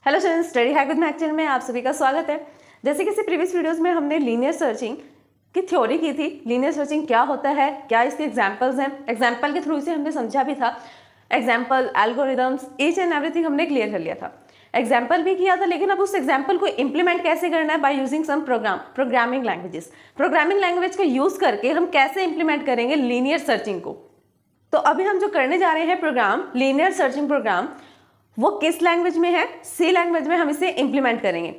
Hello students, study hack with Mac channel में आप सभी का स्वागत है। जैसे कि प्रीवियस वीडियोस में हमने लीनियर सर्चिंग की थ्योरी की थी। लीनियर सर्चिंग क्या होता है, क्या इसके एग्जांपल्स हैं, एग्जांपल के थ्रू इसे हमने समझा भी था। Example, algorithms, each and everything हमने क्लियर कर लिया था। एग्जाम्पल भी किया था, लेकिन अब उस एग्जाम्पल को इंप्लीमेंट कैसे करना है, by using some programming languages. Programming language का यूज करके हम कैसे इंप्लीमेंट करेंगे लीनियर सर्चिंग को। तो अभी हम जो करने जा रहे हैं प्रोग्राम, लीनियर सर्चिंग प्रोग्राम, वो किस लैंग्वेज में है? सी लैंग्वेज में हम इसे इंप्लीमेंट करेंगे।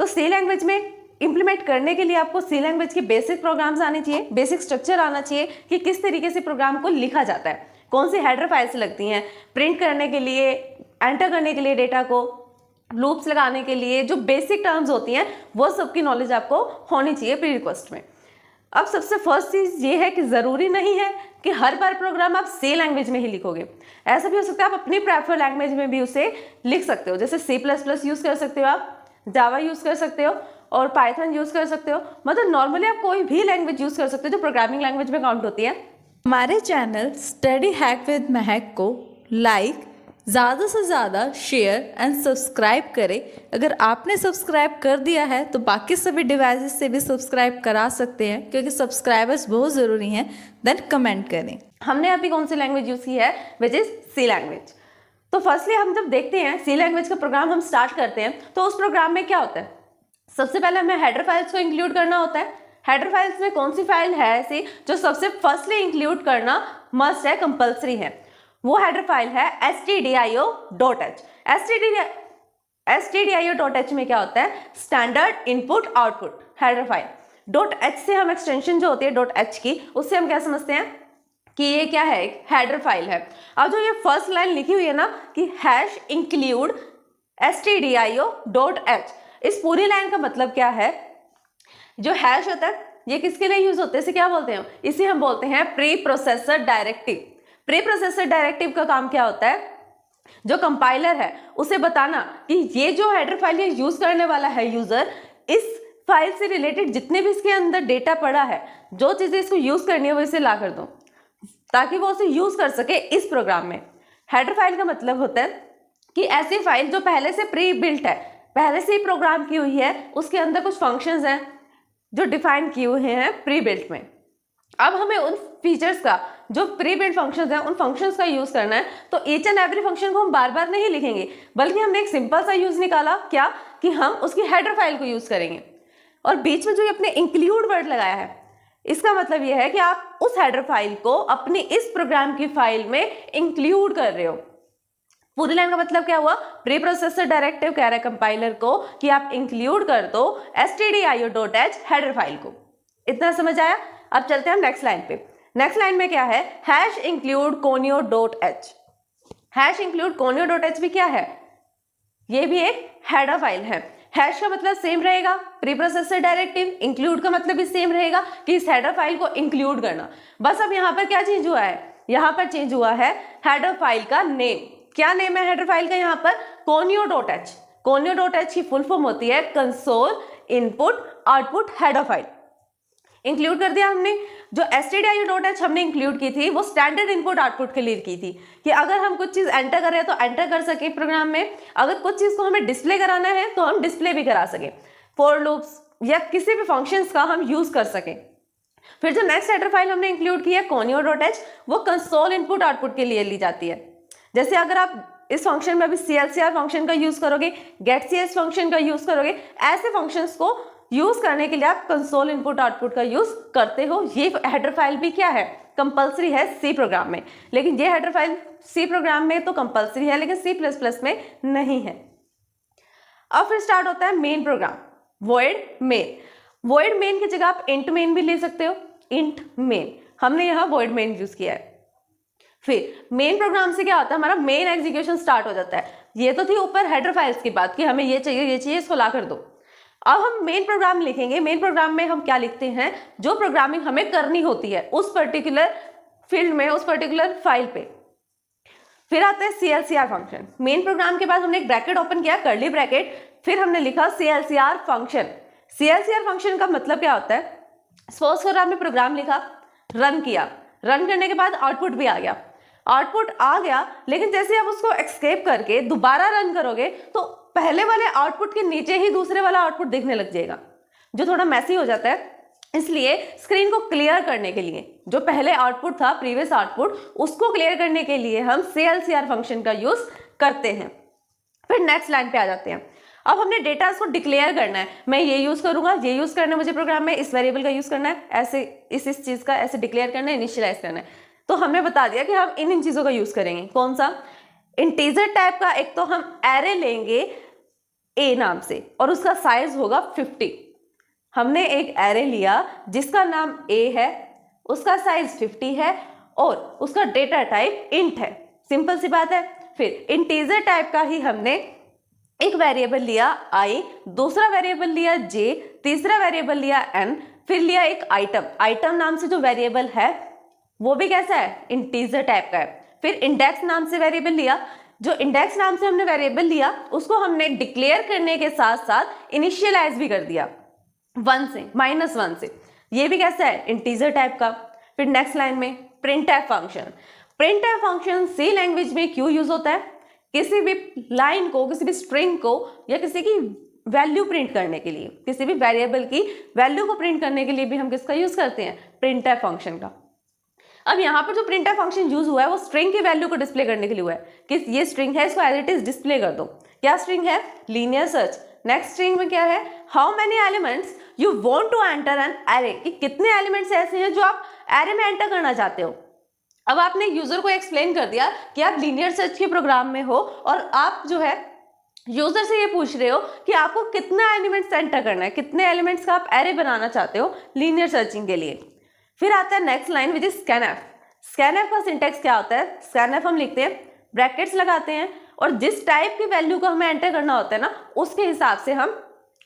तो सी लैंग्वेज में इंप्लीमेंट करने के लिए आपको सी लैंग्वेज के बेसिक प्रोग्राम्स आने चाहिए, बेसिक स्ट्रक्चर आना चाहिए कि किस तरीके से प्रोग्राम को लिखा जाता है, कौन सी हेडर फाइल्स लगती हैं, प्रिंट करने के लिए, एंटर करने के लिए डेटा को, लूप्स लगाने के लिए जो बेसिक टर्म्स होती हैं वो सबकी नॉलेज आपको होनी चाहिए प्री रिक्वेस्ट में। अब सबसे फर्स्ट चीज़ ये है कि ज़रूरी नहीं है कि हर बार प्रोग्राम आप सी लैंग्वेज में ही लिखोगे। ऐसा भी हो सकता है आप अपनी प्रेफर लैंग्वेज में भी उसे लिख सकते हो। जैसे C++ यूज़ कर सकते हो, आप जावा यूज़ कर सकते हो और पाइथन यूज़ कर सकते हो। मतलब नॉर्मली आप कोई भी लैंग्वेज यूज़ कर सकते हो जो प्रोग्रामिंग लैंग्वेज में काउंट होती है। हमारे चैनल स्टडी हैक विद महक को लाइक, ज़्यादा से ज़्यादा शेयर एंड सब्सक्राइब करें। अगर आपने सब्सक्राइब कर दिया है तो बाकी सभी डिवाइसेस से भी सब्सक्राइब करा सकते हैं, क्योंकि सब्सक्राइबर्स बहुत ज़रूरी हैं। देन कमेंट करें। हमने अभी कौन सी लैंग्वेज यूज़ की है, विच इज़ सी लैंग्वेज। तो फर्स्टली हम जब देखते हैं सी लैंग्वेज का प्रोग्राम हम स्टार्ट करते हैं तो उस प्रोग्राम में क्या होता है? सबसे पहले हमें हेडर फाइल्स को इंक्लूड करना होता है। हेडर फाइल्स में कौन सी फाइल है ऐसी जो सबसे फर्स्टली इंक्लूड करना मस्ट है, कंपल्सरी है? वो हेडर फाइल है stdio.h। stdio.h में क्या होता है? Standard input output header file. .h से हम एक्सटेंशन जो होती है .h की, उससे हम क्या समझते हैं कि ये क्या है? एक हेडर फाइल है। अब जो ये फर्स्ट लाइन लिखी हुई है ना कि #include stdio.h, इस पूरी लाइन का मतलब क्या है? जो हैश होता है ये किसके लिए यूज होते हैं? इसे क्या बोलते हैं? इसे हम बोलते हैं pre processor directive. Pre processor directive का काम क्या होता है? जो कंपाइलर है उसे बताना कि ये जो हेडर फाइल ये यूज करने वाला है यूजर, इस फाइल से रिलेटेड जितने भी इसके अंदर डेटा पड़ा है, जो चीजें इसको यूज करनी है वो इसे ला कर दो, ताकि वो उसे यूज कर सके इस प्रोग्राम में। हेडर फाइल का मतलब होता है कि ऐसी फाइल जो पहले से प्री बिल्ट है, पहले से ही प्रोग्राम की हुई है, उसके अंदर कुछ फंक्शंस हैं जो डिफाइन किए हुए हैं प्री बिल्ट में। अब हमें उन फीचर्स का, जो प्री बिल्ट फंक्शंस हैं, उन फंक्शंस का यूज करना है। तो ईच एंड एवरी फंक्शन को हम बार बार नहीं लिखेंगे, बल्कि हमने एक सिंपल सा यूज निकाला, क्या कि हम उसकी हेडर फाइल को यूज करेंगे। और बीच में जो अपने इंक्लूड वर्ड लगाया है, इसका मतलब यह है कि आप उस हेडर फाइल को अपनी इस प्रोग्राम की फाइल में इंक्लूड कर रहे हो। पूरी लाइन का मतलब क्या हुआ? प्री प्रोसेसर डायरेक्टिव कह रहा है कंपाइलर को कि आप इंक्लूड कर दो stdio.h हेडर फाइल को। इतना समझ आया? अब चलते हैं हम नेक्स्ट लाइन पे। नेक्स्ट लाइन में क्या है? #include conio.h। #include conio.h भी क्या है? ये भी एक हेडर फाइल है। हैश का मतलब सेम रहेगा, प्री प्रोसेसर डायरेक्टिव। इंक्लूड का मतलब भी सेम रहेगा कि इस हेडर फाइल को इंक्लूड करना। बस अब यहाँ पर क्या चेंज हुआ है? यहाँ पर चेंज हुआ है हेडर फाइल का नेम। क्या नेम है हेडर फाइल का यहाँ पर? conio.h। conio.h की फुल फॉर्म होती है console input output header file. Include कर दिया हमने। जो stdio.h हमने इंक्लूड की थी वो स्टैंडर्ड इनपुट आउटपुट के लिए की थी, कि अगर हम कुछ चीज एंटर कर रहे हैं तो एंटर कर सके प्रोग्राम में, अगर कुछ चीज को हमें डिस्प्ले कराना है तो हम डिस्प्ले भी करा सके, फॉर लूप्स या किसी भी फंक्शंस का हम यूज कर सके। फिर जो नेक्स्ट हेडर फाइल हमने इंक्लूड की है conio.h, वो कंसोल इनपुट आउटपुट के लिए ली जाती है। जैसे अगर आप इस फंक्शन में अभी CLCR फंक्शन का यूज करोगे, getCS फंक्शन का यूज करोगे, ऐसे फंक्शंस को यूज करने के लिए आप कंसोल इनपुट आउटपुट का यूज करते हो। ये हेडर फाइल भी क्या है? कंपल्सरी है सी प्रोग्राम में। लेकिन ये हेडर फाइल सी प्रोग्राम में तो कंपल्सरी है, लेकिन C++ में नहीं है। अब फिर स्टार्ट होता है main program, void main. Void main की जगह आप इंट मेन भी ले सकते हो, इंट मेन। हमने यहाँ वॉइड मेन यूज किया है। फिर मेन प्रोग्राम से क्या होता है? हमारा मेन एग्जीक्यूशन स्टार्ट हो जाता है। ये तो थी ऊपर हेडर फाइल्स की बात कि हमें ये चाहिए, इसको ला कर दो। अब हम मेन प्रोग्राम लिखेंगे। मेन प्रोग्राम में हम क्या लिखते हैं? जो प्रोग्रामिंग हमें करनी होती है उस पर्टिकुलर फील्ड में, उस पर्टिकुलर फाइल पे। फिर आता है CLCR फंक्शन। मेन प्रोग्राम के बाद हमने एक ब्रैकेट ओपन किया, कर्ली ब्रैकेट, फिर हमने लिखा CLCR फंक्शन। CLCR फंक्शन का मतलब क्या होता है? सपोज करो आपने प्रोग्राम लिखा, रन किया, रन करने के बाद आउटपुट भी आ गया, आउटपुट आ गया, लेकिन जैसे आप उसको एस्केप करके दोबारा रन करोगे तो पहले वाले आउटपुट के नीचे ही दूसरे वाला आउटपुट दिखने लग जाएगा, जो थोड़ा मैसी हो जाता है। इसलिए स्क्रीन को क्लियर करने के लिए, जो पहले आउटपुट था प्रीवियस आउटपुट, उसको क्लियर करने के लिए हम CLCR फंक्शन का यूज करते हैं। फिर नेक्स्ट लाइन पे आ जाते हैं। अब हमने डेटा को डिक्लेयर करना है, मैं ये यूज करूंगा, ये यूज करना है मुझे प्रोग्राम में, इस वेरिएबल का यूज करना है, ऐसे इस चीज का ऐसे डिक्लेयर करना है, इनिशियलाइज करना है। तो हमने बता दिया कि हम इन चीजों का यूज करेंगे। कौन सा? इंटीजर टाइप का एक तो हम एरे लेंगे ए नाम से और उसका साइज होगा 50। हमने एक एरे लिया जिसका नाम ए है, उसका साइज 50 है और उसका डेटा टाइप इंट है। सिंपल सी बात है। फिर इंटीजर टाइप का ही हमने एक वेरिएबल लिया i, दूसरा वेरिएबल लिया j, तीसरा वेरिएबल लिया n, फिर लिया एक आइटम नाम से जो वेरिएबल है वो भी कैसा है? इंटीजर टाइप का है। फिर इंडेक्स नाम से वेरिएबल लिया, जो इंडेक्स नाम से हमने वेरिएबल लिया उसको हमने डिक्लेयर करने के साथ साथ इनिशियलाइज भी कर दिया 1 से, -1 से। ये भी कैसा है? इंटीजर टाइप का। फिर नेक्स्ट लाइन में प्रिंटफ फंक्शन। प्रिंटफ फंक्शन सी लैंग्वेज में क्यों यूज होता है? किसी भी लाइन को, किसी भी स्ट्रिंग को या किसी की वैल्यू प्रिंट करने के लिए, किसी भी वेरिएबल की वैल्यू को प्रिंट करने के लिए भी हम किसका यूज करते हैं? प्रिंटफ फंक्शन का। अब यहाँ पर जो प्रिंटफ फंक्शन यूज हुआ है वो स्ट्रिंग की वैल्यू को डिस्प्ले करने के लिए हुआ है कि ये स्ट्रिंग है, इसको एज इट इज डिस्प्ले कर दो। क्या स्ट्रिंग है? Linear search. नेक्स्ट स्ट्रिंग में क्या है? How many elements you want to enter an array, कि कितने एलिमेंट्स ऐसे हैं जो आप एरे में एंटर करना चाहते हो। अब आपने यूजर को एक्सप्लेन कर दिया कि आप लीनियर सर्च के प्रोग्राम में हो और आप जो है यूजर से ये पूछ रहे हो कि आपको कितना एलिमेंट्स एंटर करना है, कितने एलिमेंट्स का आप एरे बनाना चाहते हो लीनियर सर्चिंग के लिए। फिर आता है next line which is scanf. Scanf का सिंटेक्स क्या होता है? स्कैनफ हम लिखते हैं, ब्रैकेट्स लगाते हैं और जिस टाइप की वैल्यू को हमें एंटर करना होता है ना उसके हिसाब से हम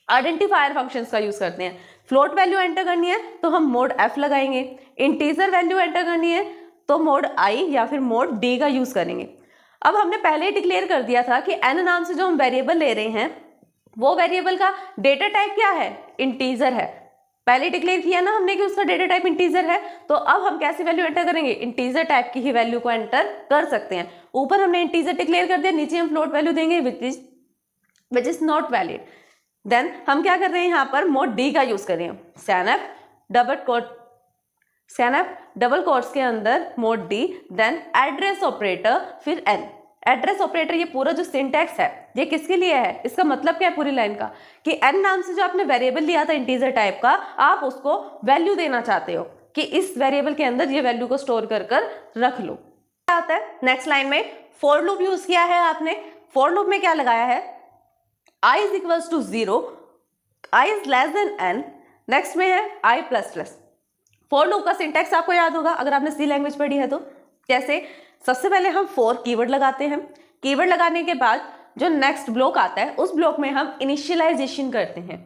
आइडेंटिफायर फंक्शंस का यूज करते हैं। फ्लोट वैल्यू एंटर करनी है तो हम मोड F लगाएंगे, इंटीजर वैल्यू एंटर करनी है तो मोड I या फिर मोड D का यूज करेंगे। अब हमने पहले ही डिक्लेयर कर दिया था कि n नाम से जो हम वेरिएबल ले रहे हैं वो वेरिएबल का डेटा टाइप क्या है? इंटीजर है। पहले डिक्लेयर किया ना हमने कि उसका डेटा टाइप इंटीजर है, तो अब हम कैसी वैल्यू एंटर करेंगे? इंटीजर टाइप की ही वैल्यू को एंटर कर सकते हैं। ऊपर हमने इंटीजर डिक्लेयर कर दिया, नीचे हम फ्लोट वैल्यू देंगे which is not valid. Then हम क्या कर रहे हैं? यहाँ पर मोड D का यूज कर रहे हैं। स्कैनफ डबल कोट्स के अंदर mod D, then address operator, फिर n। एड्रेस ऑपरेटर ये पूरा जो सिंटैक्स है ये किसके लिए है? इसका मतलब क्या है पूरी लाइन का? कि n नाम से जो आपने वेरिएबल लिया था इंटीजर टाइप का, आप उसको वैल्यू देना चाहते हो कि इस वेरिएबल के अंदर ये वैल्यू को स्टोर कर रख लो। क्या आता है नेक्स्ट लाइन में? फॉर लूप यूज किया है आपने। फॉर लूप में क्या लगाया है? i is equals to 0, i is less than n, next में है i plus plus. For loop का सिंटैक्स आपको याद होगा अगर आपने सी लैंग्वेज पढ़ी है तो। कैसे? सबसे पहले हम फॉर कीवर्ड लगाते हैं, कीवर्ड लगाने के बाद जो नेक्स्ट ब्लॉक आता है उस ब्लॉक में हम इनिशियलाइजेशन करते हैं,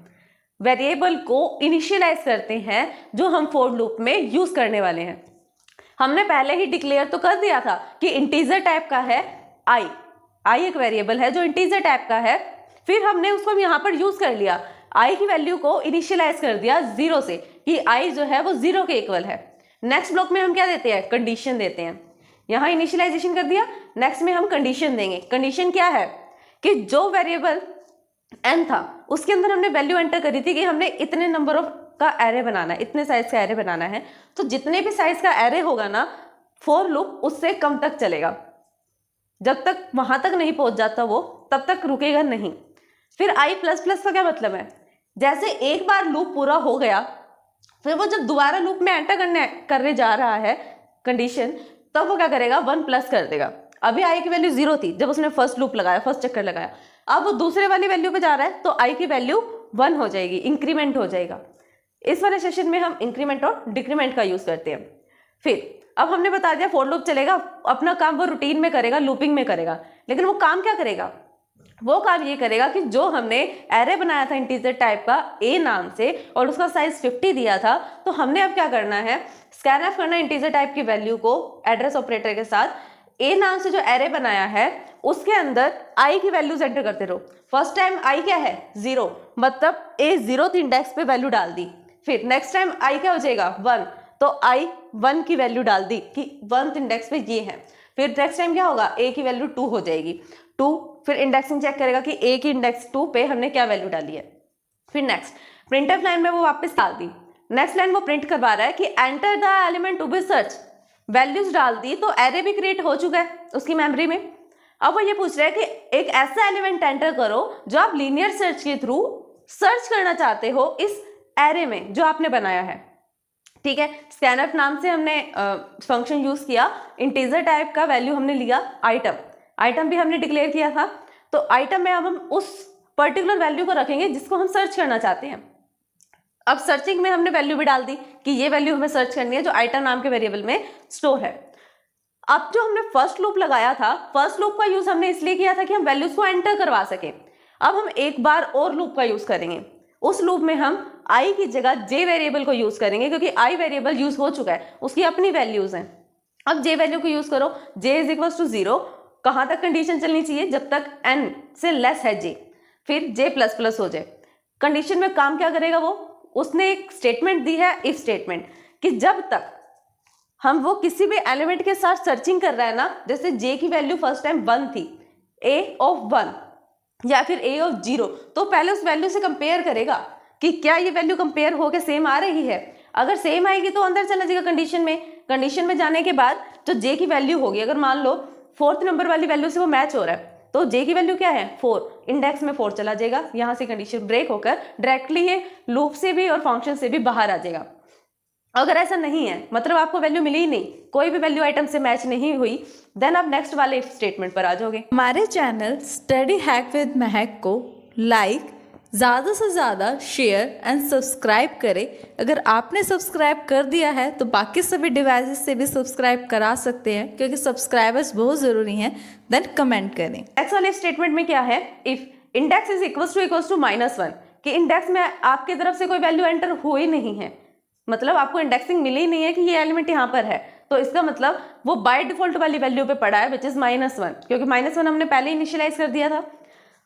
वेरिएबल को इनिशियलाइज करते हैं जो हम फॉर लूप में यूज करने वाले हैं। हमने पहले ही डिक्लेयर तो कर दिया था कि इंटीजर टाइप का है i एक वेरिएबल है जो इंटीजर टाइप का है। फिर हमने उसको यहाँ पर यूज कर लिया, i की वैल्यू को इनिशियलाइज कर दिया 0 से कि i जो है वो 0 के इक्वल है। नेक्स्ट ब्लॉक में हम क्या देते हैं? कंडीशन देते हैं। यहाँ इनिशियलाइजेशन कर दिया, नेक्स्ट में हम कंडीशन देंगे। कंडीशन क्या है? कि जो वेरिएबल n था उसके अंदर हमने वैल्यू एंटर करी थी कि हमने इतने नंबर ऑफ का एरे बनाना है, इतने साइज का एरे बनाना है, तो जितने भी साइज का एरे होगा ना फॉर लूप उससे कम तक चलेगा। जब तक वहां तक नहीं पहुंच जाता वो तब तक रुकेगा नहीं। फिर i प्लस प्लस का क्या मतलब है? जैसे एक बार लूप पूरा हो गया फिर वो जब दोबारा लूप में एंटर करने जा रहा है कंडीशन, तब वो क्या करेगा? 1 प्लस कर देगा। अभी i की वैल्यू 0 थी जब उसने फर्स्ट लूप लगाया, फर्स्ट चक्कर लगाया। अब वो दूसरे वाली वैल्यू पे जा रहा है तो i की वैल्यू 1 हो जाएगी, इंक्रीमेंट हो जाएगा। इस वाले सेशन में हम इंक्रीमेंट और डिक्रीमेंट का यूज करते हैं। फिर अब हमने बता दिया फॉर लूप चलेगा, अपना काम वो रूटीन में करेगा, लूपिंग में करेगा, लेकिन वो काम क्या करेगा? वो काम ये करेगा कि जो हमने एरे बनाया था इंटीजर टाइप का a नाम से और उसका साइज 50 दिया था, तो हमने अब क्या करना है? स्कैनफ करना इंटीजर टाइप की वैल्यू को एड्रेस ऑपरेटर के साथ a नाम से जो एरे बनाया है उसके अंदर i की वैल्यूज एंटर करते रहो। फर्स्ट टाइम i क्या है? 0, मतलब a 0th इंडेक्स पे वैल्यू डाल दी। फिर नेक्स्ट टाइम i क्या हो जाएगा? 1, तो i 1 की वैल्यू डाल दी कि 1th इंडेक्स पे ये है। फिर नेक्स्ट टाइम क्या होगा? a की वैल्यू 2 हो जाएगी, 2। फिर इंडेक्सिंग चेक करेगा कि ए की इंडेक्स 2 पे हमने क्या वैल्यू डाली है। फिर नेक्स्ट प्रिंटफ लाइन में वो वापस डाल दी। नेक्स्ट लाइन वो प्रिंट करवा रहा है कि enter the element to be search, values डाल दी तो एरे भी क्रिएट हो चुका है उसकी मेमोरी में। अब वो ये पूछ रहा है कि एक ऐसा एलिमेंट एंटर करो जो आप लीनियर सर्च के थ्रू सर्च करना चाहते हो इस एरे में जो आपने बनाया है। ठीक है, स्कैनफ नाम से हमने फंक्शन यूज किया, इंटीजर टाइप का वैल्यू हमने लिया आइटम भी हमने डिक्लेयर किया था। तो आइटम में अब हम उस पर्टिकुलर वैल्यू को रखेंगे जिसको हम सर्च करना चाहते हैं। अब सर्चिंग में हमने वैल्यू भी डाल दी कि ये वैल्यू हमें सर्च करनी है जो आइटम नाम के वेरिएबल में स्टोर है। अब जो हमने फर्स्ट लूप लगाया था, फर्स्ट लूप का यूज हमने इसलिए किया था कि हम वैल्यूज को एंटर करवा सके। अब हम एक बार और लूप का यूज करेंगे। उस लूप में हम i की जगह j वेरिएबल को यूज करेंगे क्योंकि i वेरिएबल यूज हो चुका है, उसकी अपनी वैल्यूज हैं। अब j वैल्यू को यूज करो, j इज इक्वल टू 0। कहाँ तक कंडीशन चलनी चाहिए? जब तक n से लेस है j, फिर j प्लस प्लस हो जाए। कंडीशन में काम क्या करेगा वो? उसने एक स्टेटमेंट दी है, इफ स्टेटमेंट, कि जब तक हम वो किसी भी एलिमेंट के साथ सर्चिंग कर रहा है ना, जैसे j की वैल्यू फर्स्ट टाइम 1 थी, a ऑफ 1 या फिर a ऑफ 0, तो पहले उस वैल्यू से कंपेयर करेगा कि क्या ये वैल्यू कंपेयर होकर सेम आ रही है। अगर सेम आएगी तो अंदर चला जाएगा कंडीशन में। कंडीशन में जाने के बाद जो j की वैल्यू होगी, अगर मान लो 4th नंबर वाली वैल्यू से वो मैच हो रहा है तो j की वैल्यू क्या है? 4, इंडेक्स में 4 चला जाएगा। यहाँ से कंडीशन ब्रेक होकर डायरेक्टली ये लूप से भी और फंक्शन से भी बाहर आ जाएगा। अगर ऐसा नहीं है, मतलब आपको वैल्यू मिली ही नहीं, कोई भी वैल्यू आइटम से मैच नहीं हुई, देन आप नेक्स्ट वाले इफ स्टेटमेंट पर आ जाओगे। हमारे चैनल स्टडी हैक विद महक को लाइक, ज़्यादा से ज़्यादा शेयर एंड सब्सक्राइब करें। अगर आपने सब्सक्राइब कर दिया है तो बाकी सभी डिवाइसेस से भी सब्सक्राइब करा सकते हैं क्योंकि सब्सक्राइबर्स बहुत ज़रूरी हैं। देन कमेंट करें। नेक्स्ट वाले स्टेटमेंट में क्या है? If index is equal to -1, कि इंडेक्स में आपकी तरफ से कोई वैल्यू एंटर हो ही नहीं है, मतलब आपको इंडेक्सिंग मिली ही नहीं है कि ये एलिमेंट यहाँ पर है, तो इसका मतलब वो बाय डिफॉल्ट वाली वैल्यू पे पड़ा है विच इज -1, क्योंकि -1 हमने पहले इनिशियलाइज कर दिया था।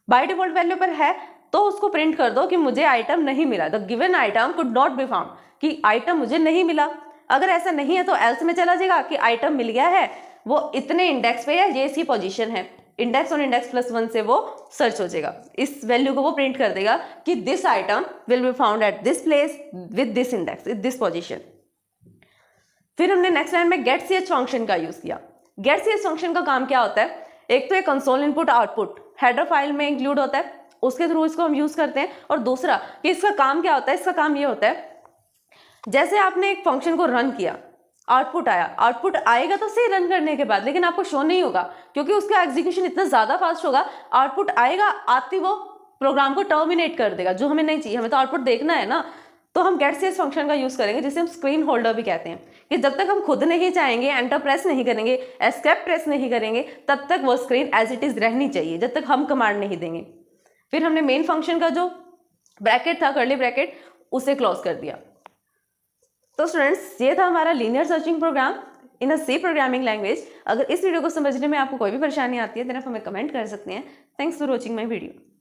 बाय डिफॉल्ट वैल्यू पर है तो उसको प्रिंट कर दो कि मुझे आइटम नहीं मिला, the given item could not be found, कि आइटम मुझे नहीं मिला। अगर ऐसा नहीं है तो एल्स में चला जाएगा कि आइटम मिल गया है, वो इतने इंडेक्स पे है, ये इसकी पोजीशन है, इंडेक्स और इंडेक्स प्लस 1 से वो सर्च हो जाएगा। इस वैल्यू को वो प्रिंट कर देगा कि this item will be found at this place with this index with this position. फिर हमने नेक्स्ट लाइन में गेट ch फंक्शन का यूज किया। गेट ch फंक्शन का काम क्या होता है? एक तो एक console input output header file में इंक्लूड होता है, उसके थ्रू इसको हम यूज करते हैं। और दूसरा कि इसका काम क्या होता है? इसका काम ये होता है, जैसे आपने एक फंक्शन को रन किया, आउटपुट आया, आउटपुट आएगा तो सही रन करने के बाद, लेकिन आपको शो नहीं होगा क्योंकि उसका एग्जीक्यूशन इतना ज्यादा फास्ट होगा। आउटपुट आएगा, आती वो प्रोग्राम को टर्मिनेट कर देगा, जो हमें नहीं चाहिए, हमें तो आउटपुट देखना है ना। तो हम गेट ch फंक्शन का यूज करेंगे, जिसे हम स्क्रीन होल्डर भी कहते हैं, कि जब तक हम खुद नहीं चाहेंगे, एंटर प्रेस नहीं करेंगे, एस्केप प्रेस नहीं करेंगे, तब तक वो स्क्रीन एज इट इज रहनी चाहिए, जब तक हम कमांड नहीं देंगे। फिर हमने मेन फंक्शन का जो ब्रैकेट था, कर्ली ब्रैकेट, उसे क्लोज कर दिया। तो स्टूडेंट्स, ये था हमारा लीनियर सर्चिंग प्रोग्राम इन अ सी प्रोग्रामिंग लैंग्वेज। अगर इस वीडियो को समझने में आपको कोई भी परेशानी आती है तो आप हमें कमेंट कर सकते हैं। Thanks for watching my video.